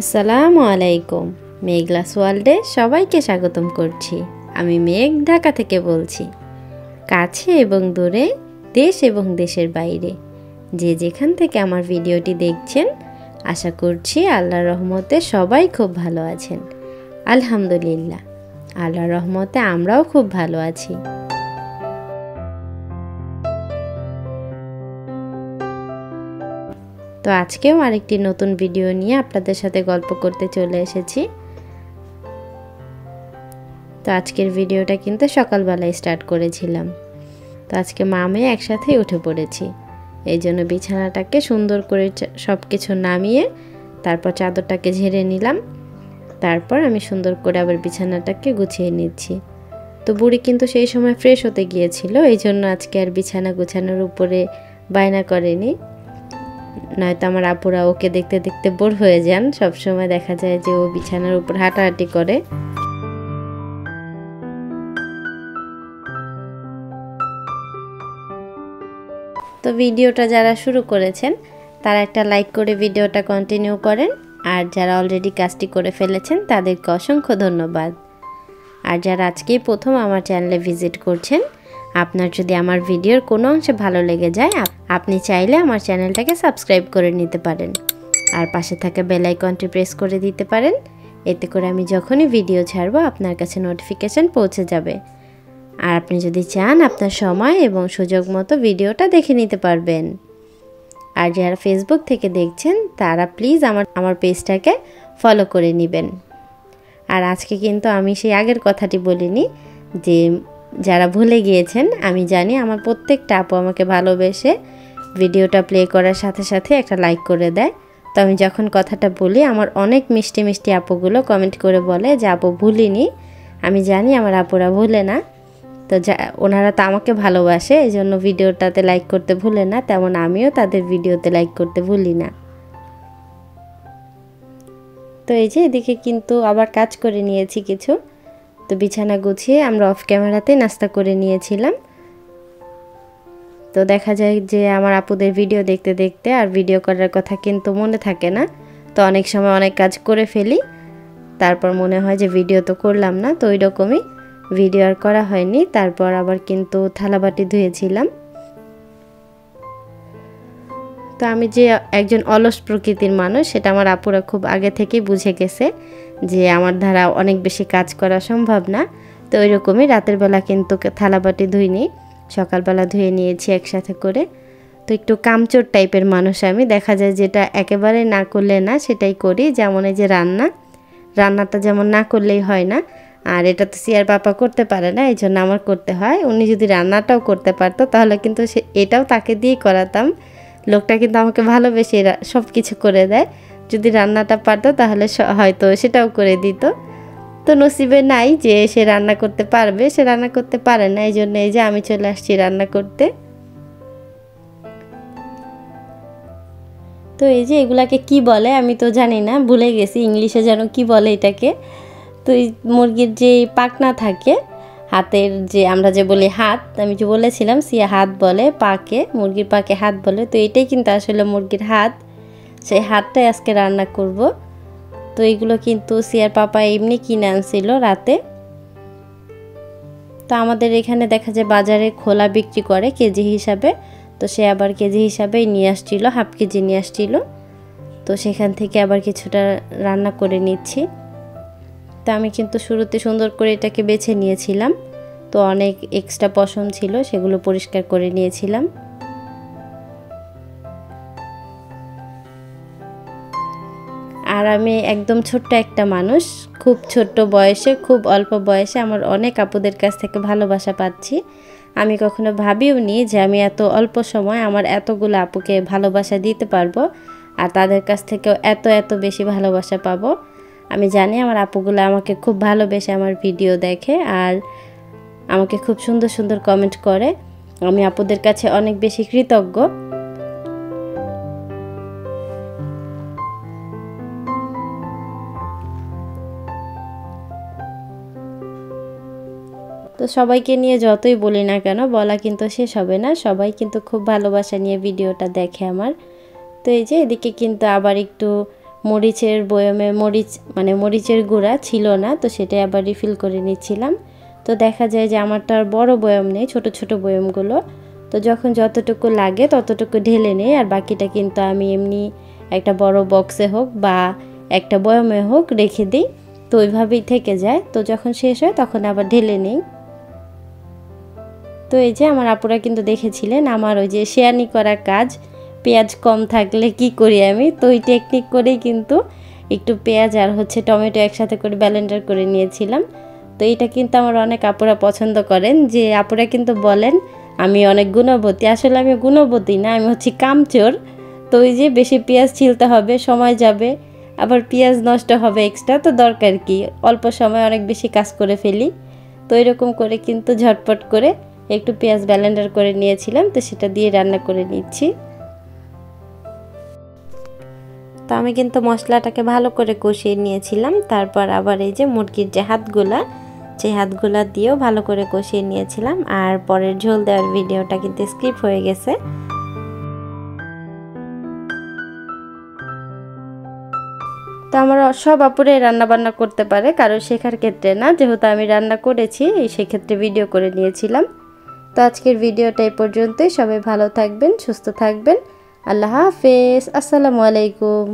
আসসালামু আলাইকুম। মেঘলাস ওয়ার্ল্ডে সবাইকে স্বাগতম করছি। আমি মেঘ, ঢাকা থেকে বলছি। কাছে এবং দূরে, দেশ এবং দেশের বাইরে যে যেখান থেকে আমার ভিডিওটি দেখছেন, আশা করছি আল্লাহর রহমতে সবাই খুব ভালো আছেন। আলহামদুলিল্লাহ, আল্লাহর রহমতে আমরাও খুব ভালো আছি। তো আজকেও আরেকটি নতুন ভিডিও নিয়ে আপনাদের সাথে গল্প করতে চলে এসেছি। তো আজকের ভিডিওটা কিন্তু সকালবেলায় স্টার্ট করেছিলাম। তো আজকে মা মেয়ে একসাথেই উঠে পড়েছি। এই জন্য বিছানাটাকে সুন্দর করে সব কিছু নামিয়ে তারপর চাদরটাকে ঝেড়ে নিলাম। তারপর আমি সুন্দর করে আবার বিছানাটাকে গুছিয়ে নিচ্ছি। তো বুড়ি কিন্তু সেই সময় ফ্রেশ হতে গিয়েছিল, এই জন্য আজকে আর বিছানা গুছানোর উপরে বায়না করেনি। নয়তো আমার আপুরা ওকে দেখতে দেখতে বোর হয়ে যান। সবসময় দেখা যায় যে ও বিছানার উপর হাঁটাহাঁটি করে। তো ভিডিওটা যারা শুরু করেছেন তারা একটা লাইক করে ভিডিওটা কন্টিনিউ করেন, আর যারা অলরেডি কাজটি করে ফেলেছেন তাদেরকে অসংখ্য ধন্যবাদ। আর যারা আজকেই প্রথম আমার চ্যানেলে ভিজিট করছেন, আপনার যদি আমার ভিডিওর কোনো অংশে ভালো লেগে যায়, আপনি চাইলে আমার চ্যানেলটাকে সাবস্ক্রাইব করে নিতে পারেন, আর পাশে থাকা বেল আইকনটি প্রেস করে দিতে পারেন। এতে করে আমি যখনই ভিডিও ছাড়বো আপনার কাছে নোটিফিকেশান পৌঁছে যাবে। আর আপনি যদি চান আপনার সময় এবং সুযোগ মতো ভিডিওটা দেখে নিতে পারবেন। আর যারা ফেসবুক থেকে দেখছেন তারা প্লিজ আমার পেজটাকে ফলো করে নেবেন। আর আজকে কিন্তু আমি সেই আগের কথাটি বলিনি, যে যারা ভুলে গিয়েছেন, আমি জানি আমার প্রত্যেকটা আপু আমাকে ভালোবেসে ভিডিওটা প্লে করার সাথে সাথে একটা লাইক করে দেয়। তো আমি যখন কথাটা বলি, আমার অনেক মিষ্টি মিষ্টি আপুগুলো কমেন্ট করে বলে যে আপু ভুলিনি। আমি জানি আমার আপুরা ভুলে না, তো ওনারা তো আমাকে ভালোবাসে, এই জন্য ভিডিওটাতে লাইক করতে ভুলে না, তেমন আমিও তাদের ভিডিওতে লাইক করতে ভুলি না। তো এই যে এদিকে কিন্তু আবার কাজ করে নিয়েছি কিছু। তো বিছানা গুছিয়ে আমরা অফ ক্যামেরাতে নাস্তা করে নিয়েছিলাম। তো দেখা যায় যে আমার আপুদের ভিডিও দেখতে দেখতে আর ভিডিও করার কথা কিন্তু মনে থাকে না। তো অনেক সময় অনেক কাজ করে ফেলি, তারপর মনে হয় যে ভিডিও তো করলাম না, তো ওই রকমই ভিডিও আর করা হয়নি। তারপর আবার কিন্তু থালাবাটি ধুয়েছিলাম। তো আমি যে একজন অলস প্রকৃতির মানুষ, সেটা আমার আপুরা খুব আগে থেকেই বুঝে গেছে যে আমার দ্বারা অনেক বেশি কাজ করা সম্ভব না। তো ওই রকমই রাতের বেলা কিন্তু থালাবাটি ধুইনি, সকালবেলা ধুয়ে নিয়েছি একসাথে করে। তো একটু কামচোর টাইপের মানুষ আমি, দেখা যায় যেটা একেবারে না করলে না সেটাই করি। যেমন এই যে রান্নাটা যেমন না করলেই হয় না, আর এটা তো সিয়ার পাপা করতে পারে না, এই জন্য আমার করতে হয়। উনি যদি রান্নাটাও করতে পারতো তাহলে কিন্তু এটাও তাকে দিয়েই করাতাম। লোকটা কিন্তু আমাকে ভালোবেসে সব কিছু করে দেয়। যদি রান্নাটা পারতো তাহলে হয়তো সেটাও করে দিত। তো নসিবে নাই যে সে রান্না করতে পারবে, সে রান্না করতে পারে না, এই জন্য এই যে আমি চলে আসছি রান্না করতে। তো এই যে এগুলাকে কি বলে আমি তো জানি না, ভুলে গেছি ইংলিশে যেন কি বলে এটাকে। তো এই মুরগির যে পাখনা থাকে হাতের, যে আমরা যে বলি হাত, আমি যে বলেছিলাম সিয়া হাত বলে, পাকে মুরগির পাকে হাত বলে। তো এটাই কিন্তু আসলে মুরগির হাত, সেই হাতটাই আজকে রান্না করব। তো এইগুলো কিন্তু সিয়ার পাপা এমনি কিনে আনছিল রাতে। তো আমাদের এখানে দেখা যায় বাজারে খোলা বিক্রি করে কেজি হিসাবে, তো সে আবার কেজি হিসাবেই নিয়ে আসছিল, হাফ কেজি নিয়ে আসছিল। তো সেখান থেকে আবার কিছুটা রান্না করে নিচ্ছি। তো আমি কিন্তু শুরুতে সুন্দর করে এটাকে বেছে নিয়েছিলাম। তো অনেক এক্সট্রা পশম ছিল, সেগুলো পরিষ্কার করে নিয়েছিলাম। আর আমি একদম ছোট্ট একটা মানুষ, খুব ছোট্ট বয়সে, খুব অল্প বয়সে আমার অনেক আপুদের কাছ থেকে ভালোবাসা পাচ্ছি। আমি কখনো ভাবিও নি যে আমি এত অল্প সময় আমার এতগুলো আপুকে ভালোবাসা দিতে পারবো, আর তাদের কাছ থেকেও এত এত বেশি ভালোবাসা পাবো। আমি জানি আমার আপুগুলো আমাকে খুব ভালোবেসে আমার ভিডিও দেখে আর আমাকে খুব সুন্দর সুন্দর কমেন্ট করে। আমি আপুদের কাছে অনেক বেশি কৃতজ্ঞ। তো সবাইকে নিয়ে যতই বলি না কেন, বলা কিন্তু শেষ হবে না। সবাই কিন্তু খুব ভালোবাসা নিয়ে ভিডিওটা দেখে আমার। তো এই যে এদিকে কিন্তু আবার একটু মরিচের বয়মে মরিচের গুঁড়া ছিল না, তো সেটাই আবার রিফিল করে নিচ্ছিলাম। তো দেখা যায় যে আমারটা আর বড় বয়ম নেই, ছোট ছোট বয়মগুলো। তো যখন যতটুকু লাগে ততটুকু ঢেলে নেই, আর বাকিটা কিন্তু আমি এমনি একটা বড় বক্সে হোক বা একটা বয়মে হোক রেখে দিই, তো ওইভাবেই থেকে যায়। তো যখন শেষ হয় তখন আবার ঢেলে নেই। তো এই যে আমার আপুরা কিন্তু দেখেছিলেন আমার ওই যে শেয়ানি করা কাজ, পেঁয়াজ কম থাকলে কি করি আমি, তো ওই টেকনিক করেই কিন্তু একটু পেঁয়াজ আর টমেটো একসাথে করে ব্লেন্ডার করে নিয়েছিলাম। তো এটা কিন্তু আমার অনেক আপুরা পছন্দ করেন, যে আপুরা কিন্তু বলেন আমি অনেক গুণবতী। আসলে আমি গুণবতী না, আমি কামচোর। তো ওই যে বেশি পেঁয়াজ ছিলতে হবে, সময় যাবে, আবার পেঁয়াজ নষ্ট হবে এক্সট্রা, তো দরকার কি, অল্প সময় অনেক বেশি কাজ করে ফেলি। তো এরকম করে কিন্তু ঝটপট করে একটু পেঁয়াজ ব্লেন্ডার করে নিয়েছিলাম, তো সেটা দিয়ে রান্না করে নিচ্ছি। তো আমি কিন্তু মশলাটাকে ভালো করে কষিয়ে নিয়েছিলাম, তারপর আবার এই যে মুরগির যে হাতগুলা দিয়েও ভালো করে কষিয়ে নিয়েছিলাম। আর পরের ঝোল দেওয়ার ভিডিওটা কিন্তু স্কিপ হয়ে গেছে। তো আমার সব আপুরে রান্না বান্না করতে পারে, কারো শেখার ক্ষেত্রে না, যেহেতু আমি রান্না করেছি সেক্ষেত্রে ভিডিও করে নিয়েছিলাম। তো আজকের ভিডিওটা এই পর্যন্তই। সবাই ভালো থাকবেন, সুস্থ থাকবেন। আল্লাহ হাফেজ, আসসালামু আলাইকুম।